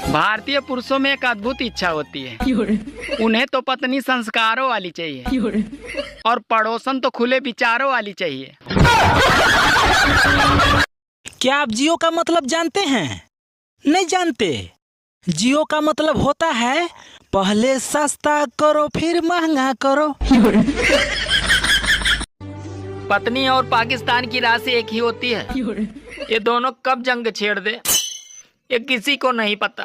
भारतीय पुरुषों में एक अद्भुत इच्छा होती है, उन्हें तो पत्नी संस्कारों वाली चाहिए और पड़ोसन तो खुले विचारों वाली चाहिए। क्या आप जियो का मतलब जानते हैं? नहीं जानते? जियो का मतलब होता है पहले सस्ता करो फिर महंगा करो। पत्नी और पाकिस्तान की राशि एक ही होती है, ये दोनों कब जंग छेड़ दे ये किसी को नहीं पता।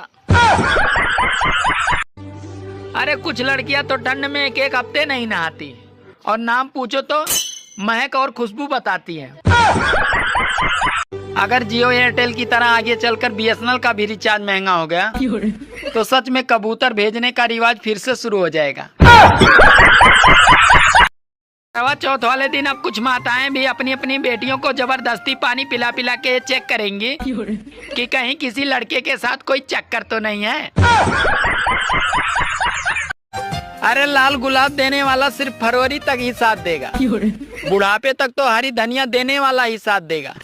अरे कुछ लड़कियां तो ठंड में एक एक हफ्ते नहीं नहाती और नाम पूछो तो महक और खुशबू बताती हैं। अगर जियो एयरटेल की तरह आगे चलकर बीएसएनएल का भी रिचार्ज महंगा हो गया तो सच में कबूतर भेजने का रिवाज फिर से शुरू हो जाएगा। करवा चौथ वाले दिन अब कुछ माताएं भी अपनी अपनी बेटियों को जबरदस्ती पानी पिला पिला के चेक करेंगी कि कहीं किसी लड़के के साथ कोई चक्कर तो नहीं है। अरे लाल गुलाब देने वाला सिर्फ फरवरी तक ही साथ देगा, बुढ़ापे तक तो हरी धनिया देने वाला ही साथ देगा।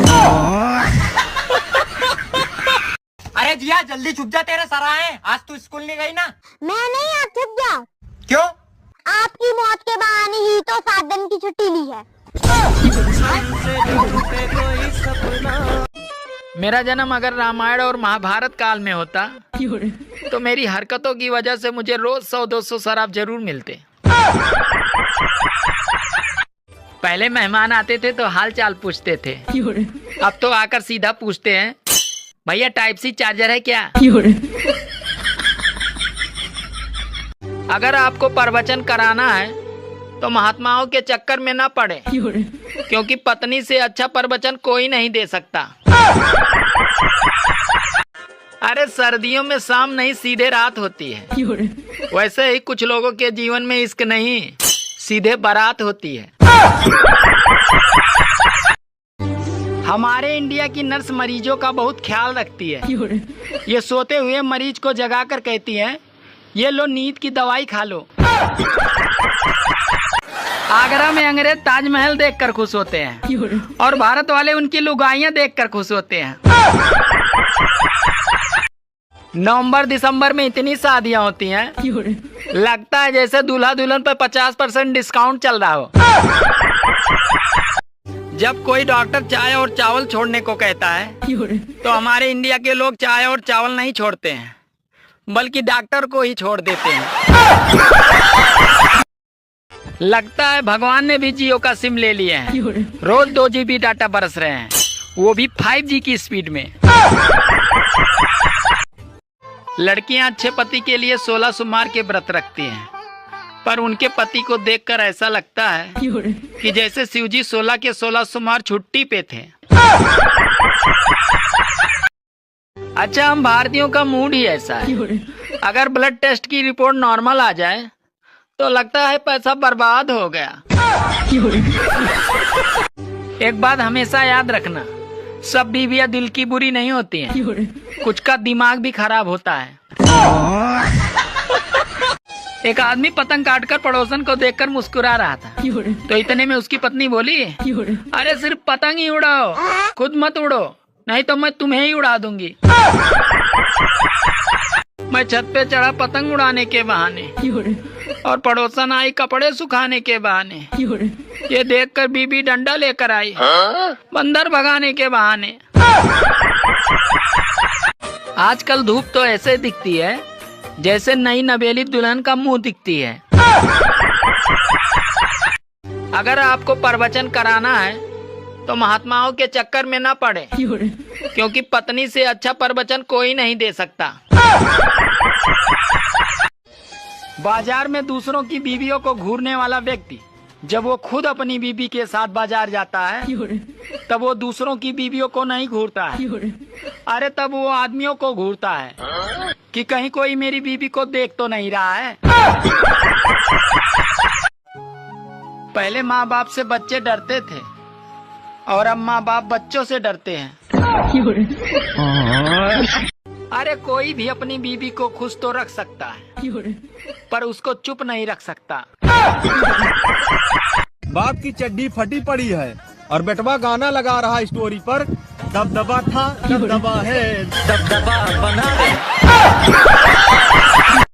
अरे जिया जल्दी छुप जा, तेरे सर आए। आज तू स्कूल नहीं गई ना? मैं नहीं, आप छुप जाओ। क्यों? आपकी मौत के बहाने ही तो 7 दिन की छुट्टी ली है। मेरा जन्म अगर रामायण और महाभारत काल में होता तो मेरी हरकतों की वजह से मुझे रोज 100-200 शराब जरूर मिलते। पहले मेहमान आते थे तो हाल चाल पूछते थे, अब तो आकर सीधा पूछते हैं भैया टाइप सी चार्जर है क्या? अगर आपको प्रवचन कराना है तो महात्माओं के चक्कर में ना पड़े, क्योंकि पत्नी से अच्छा प्रवचन कोई नहीं दे सकता। अरे सर्दियों में शाम नहीं सीधे रात होती है, वैसे ही कुछ लोगों के जीवन में इश्क नहीं सीधे बारात होती है। हमारे इंडिया की नर्स मरीजों का बहुत ख्याल रखती है। ये सोते हुए मरीज को जगाकर कहती है ये लो नींद की दवाई खा लो। आगरा में अंग्रेज ताजमहल देखकर खुश होते हैं और भारत वाले उनकी लुगाइयां देखकर खुश होते हैं। नवंबर दिसंबर में इतनी शादियां होती हैं, लगता है जैसे दूल्हा दुल्हन पर 50% डिस्काउंट चल रहा हो। जब कोई डॉक्टर चाय और चावल छोड़ने को कहता है तो हमारे इंडिया के लोग चाय और चावल नहीं छोड़ते हैं, बल्कि डॉक्टर को ही छोड़ देते हैं। लगता है भगवान ने भी जियो का सिम ले लिया है, रोज 2 GB डाटा बरस रहे हैं, वो भी 5G की स्पीड में। लड़कियां अच्छे पति के लिए 16 सोमवार के व्रत रखती हैं, पर उनके पति को देखकर ऐसा लगता है कि जैसे शिवजी 16 के 16 सोमवार छुट्टी पे थे। अच्छा, हम भारतीयों का मूड ही ऐसा है, अगर ब्लड टेस्ट की रिपोर्ट नॉर्मल आ जाए तो लगता है पैसा बर्बाद हो गया। एक बात हमेशा याद रखना, सब बीवियां दिल की बुरी नहीं होती हैं, कुछ का दिमाग भी खराब होता है। एक आदमी पतंग काटकर पड़ोसन को देखकर मुस्कुरा रहा था, तो इतने में उसकी पत्नी बोली अरे सिर्फ पतंग ही उड़ाओ, खुद मत उड़ो, नहीं तो मैं तुम्हें ही उड़ा दूंगी। मैं छत पे चढ़ा पतंग उड़ाने के बहाने और पड़ोसन आई कपड़े सुखाने के बहाने। ये देखकर बीबी डंडा लेकर आई बंदर भगाने के बहाने। आजकल धूप तो ऐसे दिखती है जैसे नई नवेली दुल्हन का मुंह दिखती है। अगर आपको प्रवचन कराना है तो महात्माओं के चक्कर में ना पड़े, क्योंकि पत्नी से अच्छा प्रवचन कोई नहीं दे सकता। बाजार में दूसरों की बीवियों को घूरने वाला व्यक्ति जब वो खुद अपनी बीवी के साथ बाजार जाता है तब वो दूसरों की बीवियों को नहीं घूरता है, अरे तब वो आदमियों को घूरता है कि कहीं कोई मेरी बीवी को देख तो नहीं रहा है। पहले माँ बाप से बच्चे डरते थे और अब माँ बाप बच्चों से डरते हैं। अरे कोई भी अपनी बीवी को खुश तो रख सकता है, पर उसको चुप नहीं रख सकता। बाप की चड्डी फटी पड़ी है और बेटवा गाना लगा रहा स्टोरी पर, दबदबा था दबदबा है, दबदबा बना है।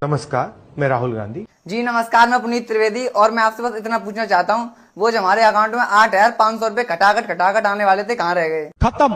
नमस्कार, मैं राहुल गांधी। जी नमस्कार, मैं पुनीत त्रिवेदी और मैं आपसे बस इतना पूछना चाहता हूँ, वो जो हमारे अकाउंट में 8,500 रुपए खटाखट आने वाले थे, कहाँ रह गए? खत्म।